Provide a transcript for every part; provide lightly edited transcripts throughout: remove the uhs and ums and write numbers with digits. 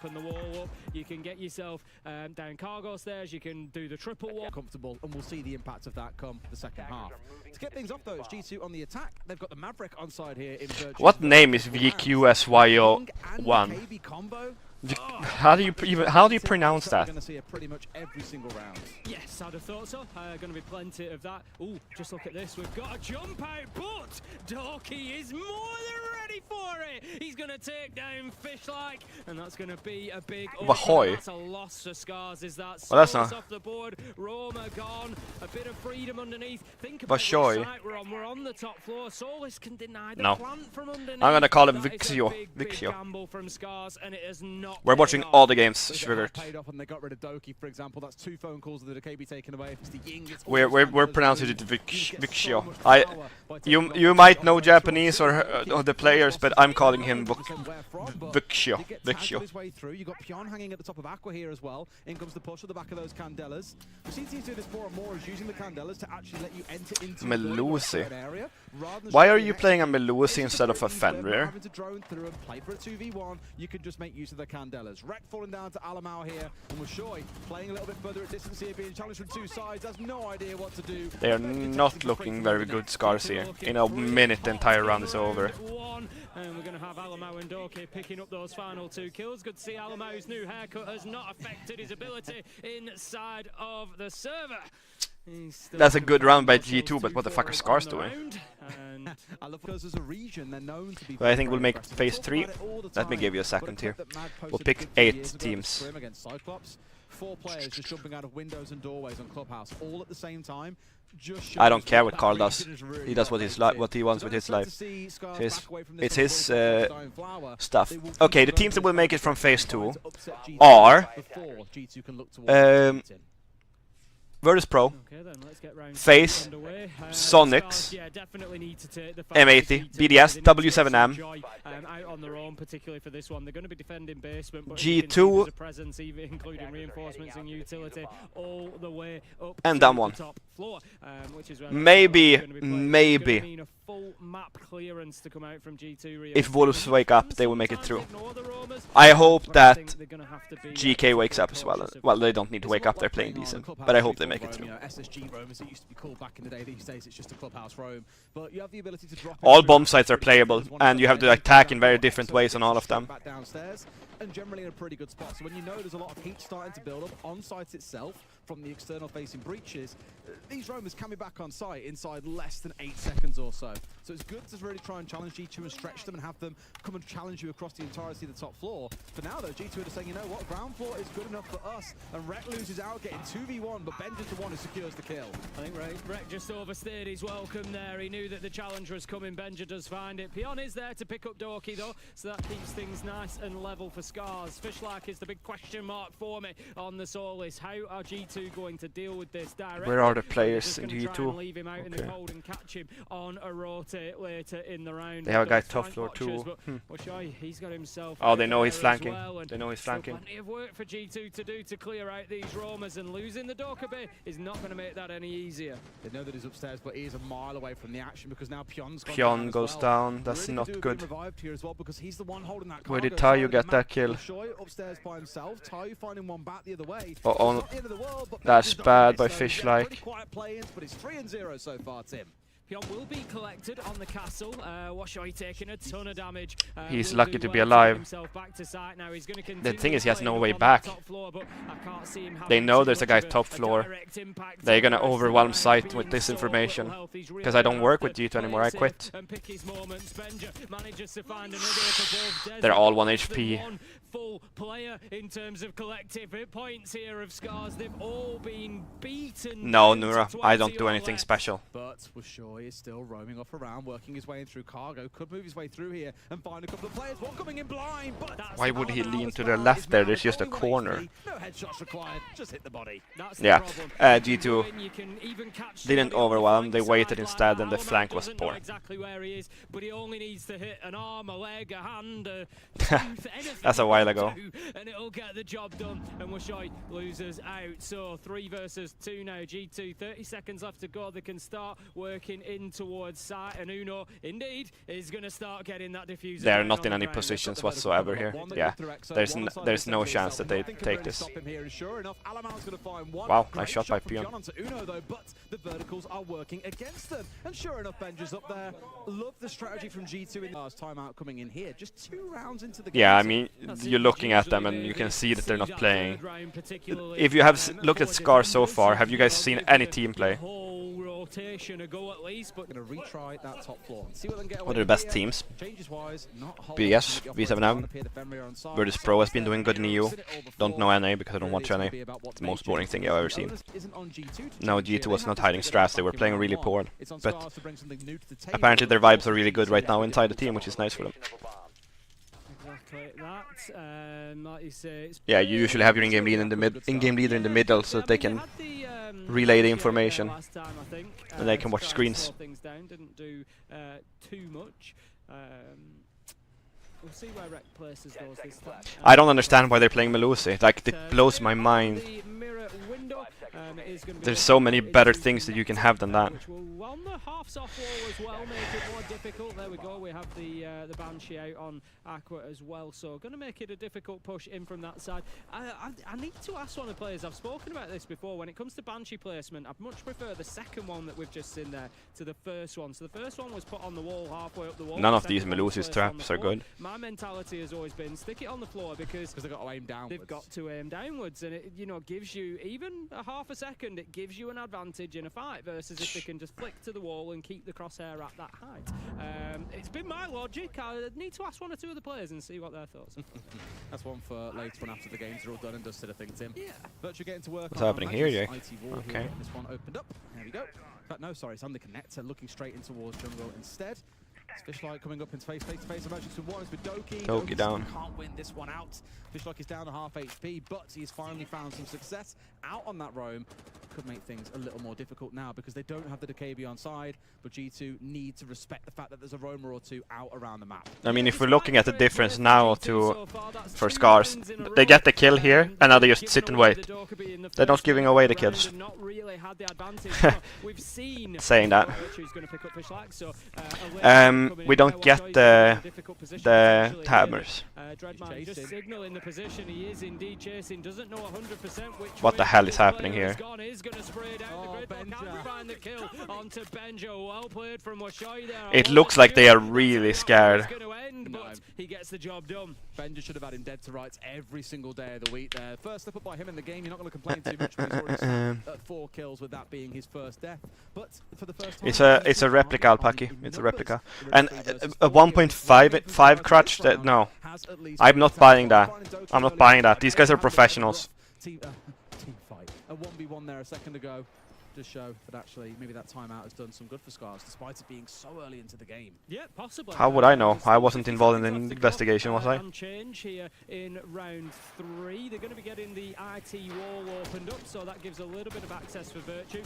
open the wall up. You can get yourself down cargo stairs. You can do the triple wall. Comfortable, and we'll see the impact of that come the second half. To get things off though, it's G2 on the attack. They've got the Maverick on side here in virtual. What name is VQSYO1? How do you pronounce that? Going to see it pretty much every single round. Yes, I'd have thought so. Going to be plenty of that. Ooh, just look at this. We've got a jump out, but Dorky is more than ready for it. He's going to take down Fishlike, and that's going to be a big. That's a loss for SCARZ. Is that? Well, that's not off the board. Roma gone. A bit of freedom underneath. Think about what site we're on. We're on the top floor. Solus can deny the plant from underneath. I'm gonna call him Vixio. Gamble from SCARZ, and it is not. We're watching all the games, Sugar. Paid off and they got rid of Doki, for example. That's 2 phone calls that the KB taken away. If it's the Ying, it's we're pronouncing it Vixio. You might know Japanese or the players, but I'm calling him Vixio. Vixio. You got Pion hanging at the top of Aqua here as well. In comes the push at the back of those Candelas. We've seen teams do this more and more, is using the Candelas to actually let you enter into Melusi. Why are you playing a Melusi instead of a Fenrir? Having to drone through and play for a 2v1, you can just make use of the Candelas. Wreck falling down to Alamau here, and Washoy playing a little bit further at distance here, being challenged from 2 sides, has no idea what to do. They are not looking very good, SCARZ here. In a minute, the entire round is over. And we're going to have Alamau and Dorky picking up those final 2 kills. Good to see Alamau's new haircut has not affected his ability inside of the server. That's a good round by G2, but what the fuck are SCARZ doing? Well, I think we'll make phase 3. Let me give you a second here. We'll pick 8 teams. 4 players just jumping out of windows and doorways on Clubhouse, all at the same time. I don't care what Carl does. He does what he wants with his life. It's his stuff. Okay, the teams that will make it from phase 2 are Virtus Pro, FaZe, Sonics, M80, BDS, W7M, G2, and that one. Maybe, if Wolves wake up, they will make it through. I hope that GK wakes up as well. Well, they don't need to wake up, they're playing decent, but I hope they make it through. SSG roam as it used to be called back in the day. These days it's just a Clubhouse roam. But you have the ability to drop all bomb sites are playable, and you have to attack in very different ways on all of them. Back downstairs, and generally in a pretty good spot. So when you know there's a lot of heat starting to build up on site itself from the external facing breaches, these roamers can be back on site inside less than 8 seconds or so. So it's good to really try and challenge G2 and stretch them and have them come and challenge you across the entirety of the top floor. For now though, G2 are just saying, you know what, ground floor is good enough for us, and Rek loses out getting 2v1, but Benja's the one who secures the kill. I think Rek just overstayed his welcome there. He knew that the challenge was coming. Benja does find it. Pion is there to pick up Dorky though, so that keeps things nice and level for SCARZ. Fishlike is the big question mark for me on the Solus. How are G2 going to deal with this directly? Where are the players in G2? Leave him out in the cold and catch him on a rotate later in the round. They have a guy top floor too. He's got himself. Oh, they know he's flanking. They know he's flanking. Plenty of work for G2 to do to clear out these roamers, and losing the Dorkabe is not going to make that any easier. They know that he's upstairs, but he is a mile away from the action because now Pion goes down. That's not good. Where did Tayu get that kill? Uh-oh. That's bad by Fishlike. Pion will be collected on the castle. Washoy taking a ton of damage. He's lucky to be alive. The thing is, he has no way back. They know there's a guy top floor. They're gonna overwhelm site with this information. Because I don't work with G2 anymore, I quit. They're all 1 HP. Full player in terms of collective hit points here of SCARZ. They've all been beaten. No, Nura, I don't do anything special. But Washoy is still roaming off around, working his way in through cargo. Could move his way through here and find a couple of players. One coming in blind, but why would he lean to the left there? There's just a corner. No headshots required. Just hit the body. Yeah, G2 didn't overwhelm. They waited instead, and the flank was poor. Exactly where he is, but he only needs to hit an arm, a leg, a hand. That's a while ago. G2, and it'll get the job done, and Washoi loses out. So 3 versus 2 now. G2, 30 seconds left to go. They can start working in towards site, and Uno indeed is going to start getting that diffuser. They're not in any positions whatsoever here. Yeah, there's no chance that they take this. Wow, nice shot by Pion. But the verticals are working against them, and sure enough, Benja's up there. Love the strategy from G2 in the last timeout coming in here. Just 2 rounds into the game. Yeah, I mean, you're looking at them and you can see that they're not playing. If you have looked at SCARZ so far, have you guys seen any team play? What are the best teams? BS, V7M, Virtus Pro has been doing good in EU. Don't know NA because I don't watch NA. It's the most boring thing I've ever seen. No, G2 was not hiding strats, they were playing really poor. But apparently their vibes are really good right now inside the team, which is nice for them. Like you say, yeah, you usually have your in-game leader in the middle so that they can relay the information and they can watch screens. Didn't do too much. We'll see where Rec places those this time. I don't understand why they're playing Melusi. Like, it blows my mind. There's so many better things that you can have than that. On the halves off wall as well, make it more difficult. There we go. We have the Banshee out on Aqua as well, so going to make it a difficult push in from that side. I need to ask one of the players. I've spoken about this before. When it comes to Banshee placement, I'd much prefer the second one that we've just seen there to the first one. So the first one was put on the wall, halfway up the wall. None of these Melusi's traps are good. My mentality has always been stick it on the floor because they've got to aim downwards. They've got to aim downwards, and it gives you even a half a second. It gives you an advantage in a fight versus if they can just flick to the wall and keep the crosshair at that height. It's been my logic. I need to ask one or two of the players and see what their thoughts are. That's one for later on after the games are all done and dusted, I think, Tim. Yeah. Virtue getting to work. What's happening here, Jay? Okay. This one opened up. There we go. No, sorry, it's on the connector, looking straight in towards jungle instead. Fishlight coming up into face-to-face emergence with one is with Doki. Doki down. Can't win this one out. Fishlight is down to half HP, but he's finally found some success out on that roam. Could make things a little more difficult now because they don't have the DKB on side, but G2 need to respect the fact that there's a roamer or two out around the map. I mean, if we're looking at the difference now for SCARZ, they get the kill here, and now they just sit and wait. They're not giving away the kills. Saying that. We don't get the hammers. What the hell is happening here? It looks like they are really scared. He gets the job done. Benja should have had him dead to rights every single day of the week there. First step up by him in the game, you're not going to complain too much because he's already at 4 kills with that being his first death. But for the first time, it's a replica, Alpaki. It's a replica. And a 1.5 crutch, no. I'm not buying that. I'm not buying that. These guys are professionals. Team fight. A 1v1 there a second ago. Just show that actually maybe that timeout has done some good for SCARZ, despite it being so early into the game. Yeah, possibly. How would I know? I wasn't involved in the investigation, was I? Change here in round 3. They're going to be getting the IT wall opened up, so that gives a little bit of access for Virtue.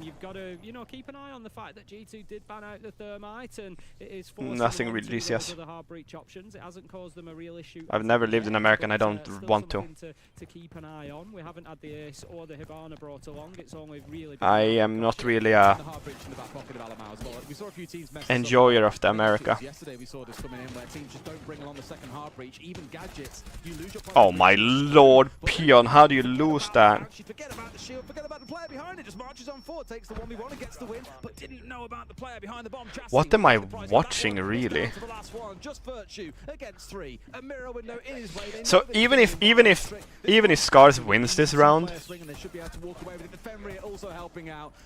You've got to, keep an eye on the fact that G2 did ban out the thermite, and it is nothing really DCS. The hard breach options. It hasn't caused them a real issue. I've never lived in America, and I don't want to. To keep an eye on. We haven't had the Ace or the Hibana brought along. It's only really. I am not really a enjoyer of the America. Oh my lord, Pion, how do you lose that? What am I watching, really? So even if SCARZ wins this round,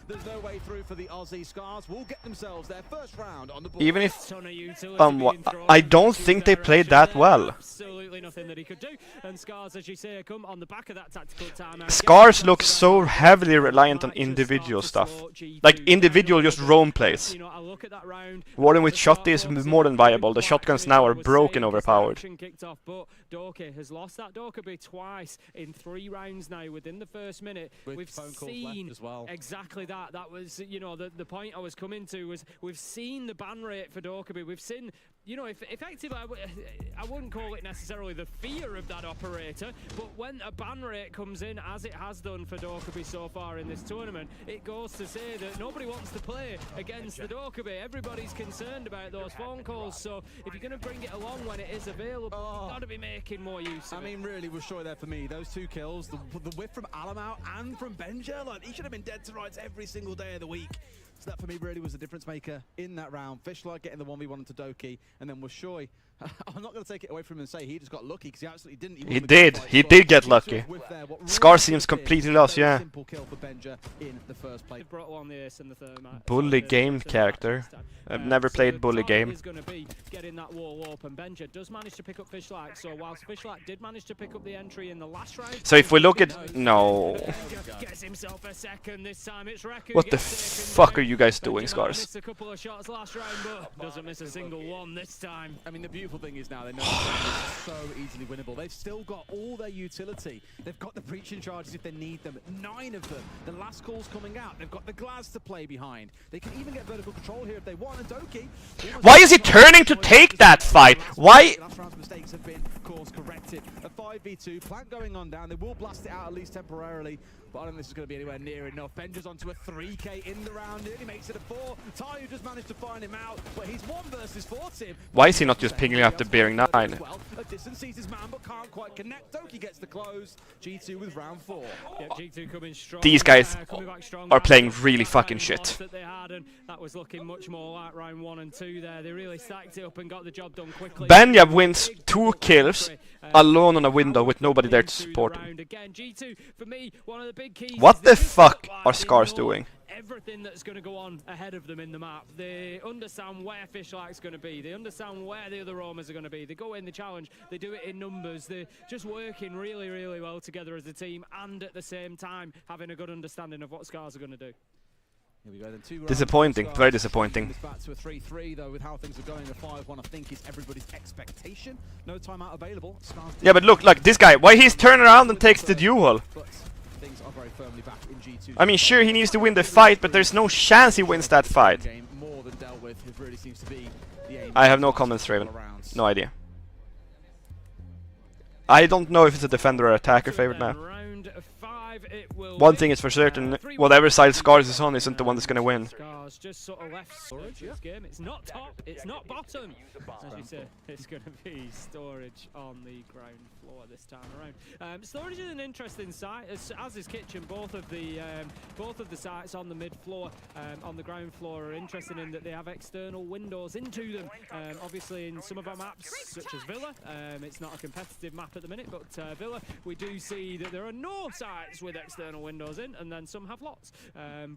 there's no way through for the Aussie. SCARZ will get themselves their first round on the board. Even if I don't think they played that well. Absolutely nothing that he could do. And SCARZ, as you say, come on the back of that tactical timeout. SCARZ looks so heavily reliant on individual stuff, like individual just roam plays. Warden with shot is more than viable. The shotguns now are broken overpowered. Doki has lost that Dokkaebi twice in 3 rounds now within the first minute. We've seen as well. Exactly that. That was, the point I was coming to was we've seen the ban rate for Dokkaebi. We've seen, you know, if effectively, I wouldn't call it necessarily the fear of that operator, but when a ban rate comes in, as it has done for Dokkaebi so far in this tournament, it goes to say that nobody wants to play against the Dokkaebi. Everybody's concerned about those phone calls, so if you're going to bring it along when it is available, you've got to be making more use of it. I mean, really, was sure there for me. Those 2 kills, the whiff from Alamau and from Benja, like, he should have been dead to rights every single day of the week. So that for me really was the difference maker in that round. Fishlight getting the 1v1 into Doki, and then Washoy. I'm not going to take it away from him and say he just got lucky, because he absolutely didn't. He did. He did get lucky. SCARZ seems completely lost, yeah. Simple kill for Benja in the first play. Bully game character. I've never played bully game. Is going to be getting that wall open. Benja does manage to pick up Fishlight, so whilst Fishlight did manage to pick up the entry in the last round. So if we look at Gets himself a second this time. It's Reku. What the fuck are you guys doing, SCARZ? Missed a couple of shots last round, but doesn't miss a single one this time. I mean, the beautiful thing is now they know it's so easily winnable. They've still got all their utility. They've got the breaching charges if they need them. 9 of them. The last call's coming out. They've got the glass to play behind. They can even get vertical control here if they want. And Doki. Why is he turning to take that fight? Why? Last round's mistakes have been course corrected. A 5v2 plant going on down. They will blast it out at least temporarily. But I don't think this is going to be anywhere near enough. Benja's onto a 3k in the round. He makes it a 4. Tayu just managed to find him out, but he's 1 versus 4 team. Why is he not just picking up the bearing 9? Well, a distance sees his man, but can't quite connect. Doki gets the close. G2 with round 4. Yeah, G2 coming strong. These guys are playing really fucking shit. That was looking much more like round 1 and 2 there. They really stacked it up and got the job done quickly. Benya wins 2 kills alone on a window with nobody there to support him. Again, G2, for me, one of the big keys. What the fuck are SCARZ doing? Everything that's going to go on ahead of them in the map. They understand where Fishlight's going to be. They understand where the other roamers are going to be. They go in the challenge. They do it in numbers. They're just working really, really well together as a team, and at the same time having a good understanding of what SCARZ are going to do. Here we go, then 2 Disappointing, very disappointing. Back to a 3-3 though, with how things are going. A 5-1 I think is everybody's expectation. No timeout available. Yeah, but look, like this guy, why he's turning around and takes the duel? Things are very firmly back in G2. I mean, sure, he needs to win the fight, but there's no chance he wins that fight. More than dealt with. It really seems to be the aim. I have no comments, Raven. No idea. I don't know if it's a defender or attacker favorite map. One thing is for certain, whatever side SCARZ is on isn't the one that's gonna win. SCARZ just sort of left storage this game. It's not top, it's not bottom. As you say, it's going to be storage on the ground floor this time around. Storage is an interesting site, as is kitchen. Both of the sites on the mid floor, on the ground floor, are interesting in that they have external windows into them. Obviously, in some of our maps, such as Villa, it's not a competitive map at the minute, but Villa, we do see that there are no sites with external windows in, and then some have lots.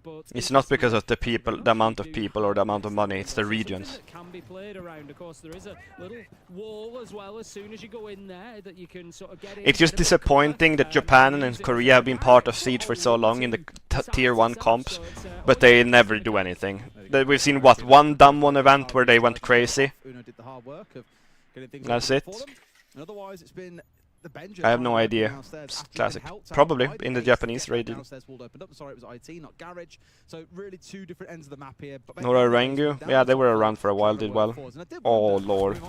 But it's not because of the people, the amount of people, or the amount of money. It's the regions. That can be played around. Of course, there is a little wall as well. As soon as you go in there, that you can sort of get in. It's just disappointing that Japan and Korea have been part of Siege for so long in the tier 1 comps, but they never do anything. We've seen what, one dumb one event where they went crazy. That's it. Otherwise, it's been I have no idea. It's classic. Probably in the Japanese region. Sorry, it was IT, not Garage. So really 2 different ends of the map here. Nora Rangu, yeah, they were around for a while, did well. Oh lord.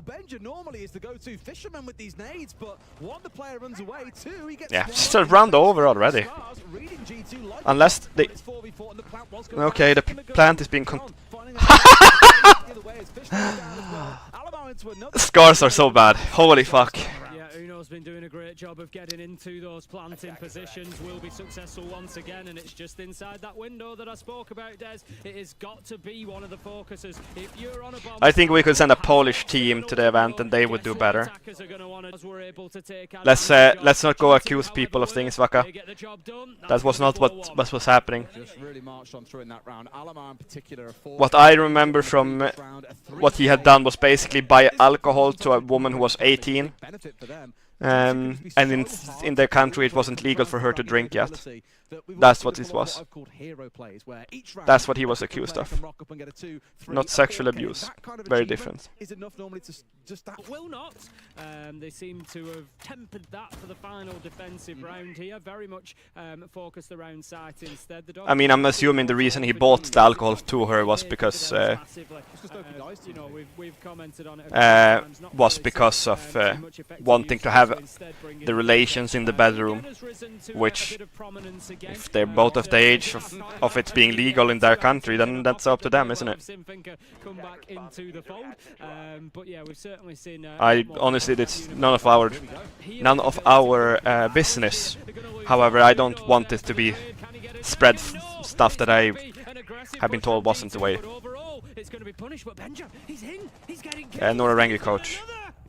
Benja normally is the go-to fisherman with these nades, but 1, the player runs away, 2, he gets... Yeah, just a round over already. Unless they... Okay, the plant is being SCARZ are so bad. Holy fuck. Yeah, Uno's been doing a great job of getting into those planting positions. Will be successful once again, and it's just inside that window that I spoke about, Des. It has got to be one of the focuses. If you're on a bomb, I think we could send a Polish team to the event and they would do better. Let's not go accuse people of things, Vaka. That was not what was happening. What I remember from what he had done was basically buy alcohol to a woman who was 18 And in their country it wasn't legal for her to drink yet. That's what it was. That's what he was accused of. Not sexual abuse. Very different. Will not. They seem to have tempered that for the final defensive round here. Very much focused around sight instead. I mean, I'm assuming the reason he bought the alcohol to her was because of wanting to have the relations in the bedroom, which, if they're both of the age of it being legal in their country, then that's up to them, isn't it? I honestly, it's none of our business. However, I don't want it to be spread stuff that I have been told wasn't the way. Norarengi coach.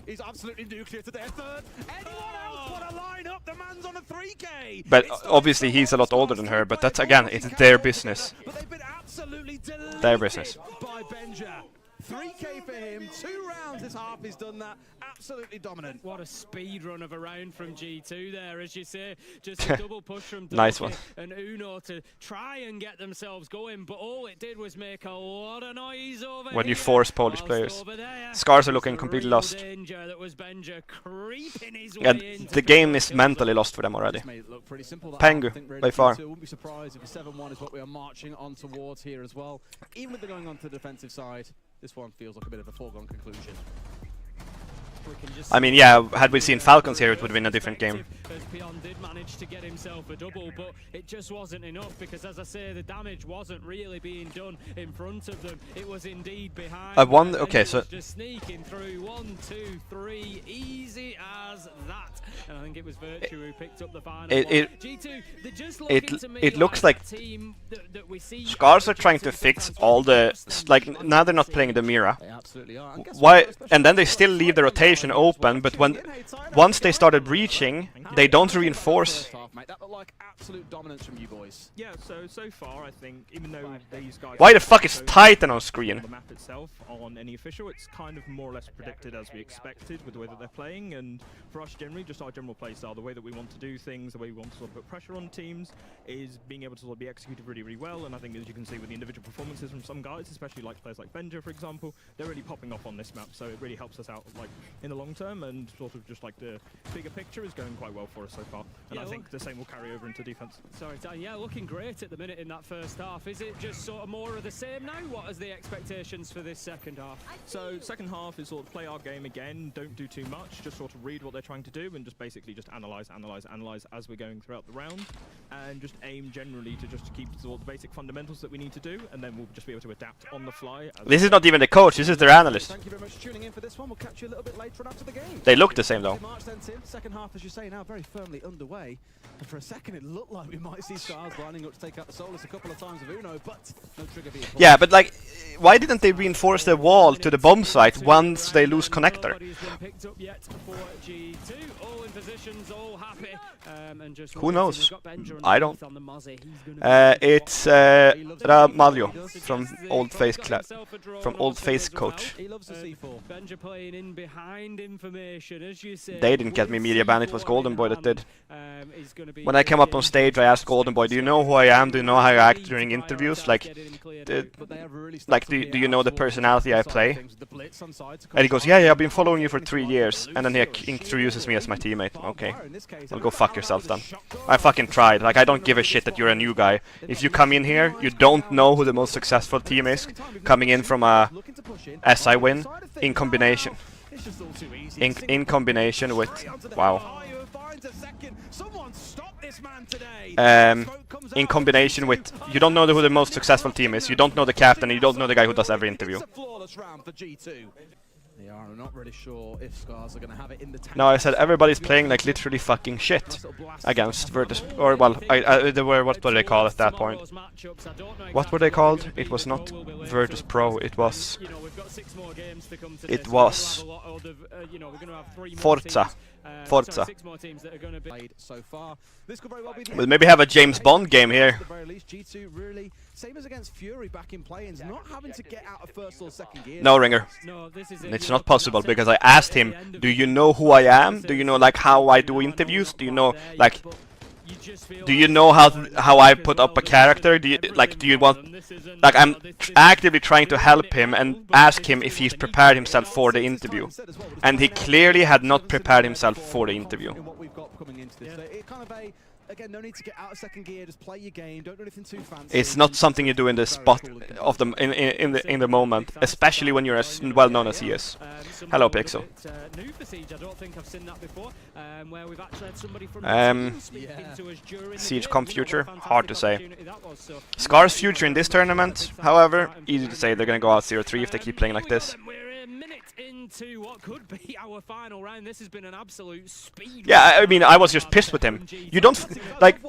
He's absolutely nuclear to their third. Anyone else want to line up? The man's on a 3K. But obviously he's a lot older than her, but that's again, it's their business. But they've been absolutely their business. By Benja. 3K for him, 2 rounds this half, he's done that, absolutely dominant. What a speed run of a round from G2 there, as you say, just a double push from nice one. And Uno to try and get themselves going, but all it did was make a lot of noise over when you here. force Polish players. SCARZ are looking completely lost. Yeah, the game is mentally lost for them already. Pengu, by far. Wouldn't be surprised if 7-1 is what we are marching on towards here as well. Even with the going on to the defensive side, this one feels like a bit of a foregone conclusion. I mean, yeah, had we seen Falcons here, it would have been a different game. Pion did manage to get himself a double, but it just wasn't enough because, as I say, the damage wasn't really being done in front of them. It was indeed behind. Okay, so just sneaking through 1, 2, 3, easy as that. And I think it was Virtue who picked up the final. It looks like SCARZ are trying to fix all the now they're not playing the Mira. Why? And then they still leave the rotation open, but once they started breaching, they don't reinforce. That looked like absolute dominance from you boys. Yeah, so far I think, even though these guys... Why the fuck is Titan on screen? The map itself, on any official, it's kind of more or less predicted as we expected with the way that they're playing, and for us generally, just our general play style, the way that we want to do things, the way we want to sort of put pressure on teams, is being able to sort of be executed really, really well, and I think as you can see with the individual performances from some guys, especially like players like Benja, for example, they're really popping off on this map, so it really helps us out like in the long term, and sort of just like the bigger picture is going quite well for us so far, and I think the same will carry over into defense. Sorry, Dan, yeah, looking great at the minute in that first half. Is it just sort of more of the same now? What is the expectations for this second half? So second half is sort of play our game again, don't do too much, just sort of read what they're trying to do and just basically just analyze as we're going throughout the round, and just aim generally to just keep sort of the basic fundamentals that we need to do, and then we'll just be able to adapt on the fly. This is not even the coach, this is their analyst. Thank you very much for tuning in for this one. We'll catch you a little bit later on after the game. They look the same though. Second half, as you say, now very firmly underway. And for a second, it looked like we might see SCARZ lining up to take out the Solus a couple of times with Uno, but no trigger being pulled. Yeah, but like, why didn't they reinforce the wall to the bomb site once they lose connector? Who knows? I don't. It's Mario from Old Face coach. They didn't get me media ban, it was Golden Boy that did. When I came up on stage, I asked Golden Boy, do you know who I am? Do you know how I act during interviews? Do you know the personality I play? And he goes, yeah, I've been following you for 3 years. And then he introduces me as my teammate. Okay, well, go fuck yourself then. I fucking tried. Like, I don't give a shit that you're a new guy. If you come in here, you don't know who the most successful team is, coming in from a SI win, in combination. In combination with... Wow. In combination with, you don't know who the most successful team is, you don't know the captain, you don't know the guy who does every interview. They are not really sure if SCARZ are going to have it in the tank. No, I said everybody's playing like literally fucking shit against Virtus, or well, what were they called at that point? What were they called? It was not Virtus Pro, it was Forza. Forza. 6 more teams that are going to be played so far. This could very well be the We'll maybe have a James Bond game here. At the very least, G2 really, same as against Fury back in play-ins, not having to get out of first or second gear. No, Ringer. No, this is It's not possible because I asked him, do you know who I am? Do you know like how I do interviews? Do you know like do you know how I put up a character? Do you want like I'm actively trying to help him and ask him if he's prepared himself for the interview, and he clearly had not prepared himself for the interview. Again, no need to get out of second gear. Just play your game. Don't do anything too fancy. It's not something you do in the spot of the in the moment, especially when you're as well known as he is. Hello, Pixel. New for Siege. I don't think I've seen that before. Where we've actually had somebody from Siege Comp future, hard to say. SCARZ future in this tournament, however, easy to say. They're gonna go out 0-3 if they keep playing like this. Into what could be our final round. This has been an absolute speed. Yeah, I mean, I was just pissed with him. You don't like.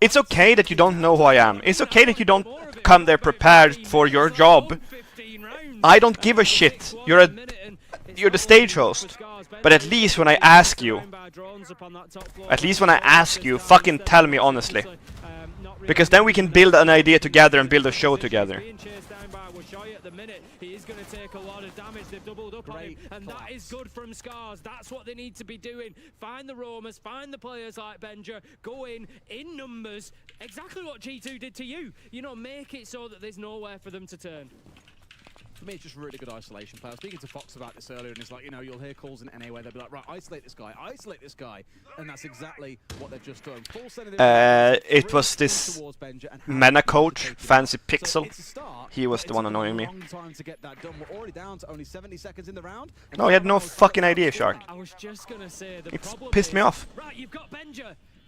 It's okay that you don't know who I am. It's okay that you don't come there prepared for your job. I don't give a shit. You're the stage host. But at least when I ask you, fucking tell me honestly. Because then we can build an idea together and build a show together. He is going to take a lot of damage. They've doubled up on him, and that is good from SCARZ. That's what they need to be doing. Find the roamers, find the players like Benja, go in numbers. Exactly what G2 did to you. You know, make it so that there's nowhere for them to turn. For me, it's just really good isolation play. I was speaking to Fox about this earlier, and it's like, you know, you'll hear calls in NA where they'll be like, right, isolate this guy, and that's exactly what they've just done. It was this Mena coach, Fancy Pixel. He was the one annoying me. No, he had no fucking idea, Shark. It pissed me off.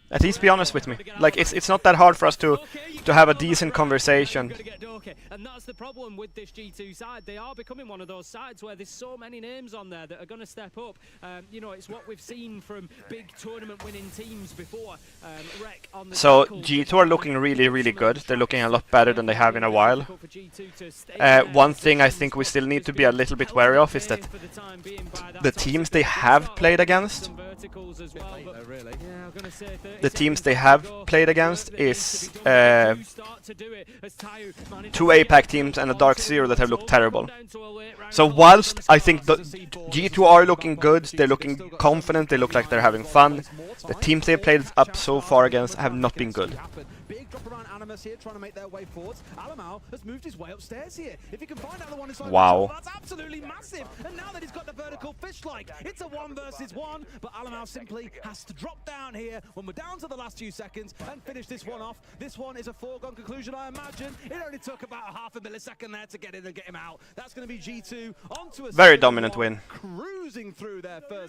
At least be honest with me. Like, it's not that hard for us to have a decent conversation. And that's the problem with this G2 side. They are becoming one of those sides where there's so many names on there that are going to step up. You know, it's what we've seen from big tournament-winning teams before. So G2 are looking really, really good. They're looking a lot better than they have in a while. One thing I think we still need to be a little bit wary of is that the teams they have played against. The teams they have played against is 2 APAC teams and a Dark Zero that have looked terrible. So whilst I think the G2 are looking good, they're looking confident, they look like they're having fun, the teams they've played up so far against have not been good. Here trying to make their way forwards. Alamau has moved his way upstairs here. If he can find another one inside, wow, that's absolutely massive. And now that he's got the vertical fish-like, it's a 1 versus 1. But Alamau simply has to drop down here when we're down to the last few seconds and finish this one off. This one is a foregone conclusion, I imagine. It only took about a half a millisecond there to get in and get him out. That's going to be G2 onto a very dominant win. Cruising through their first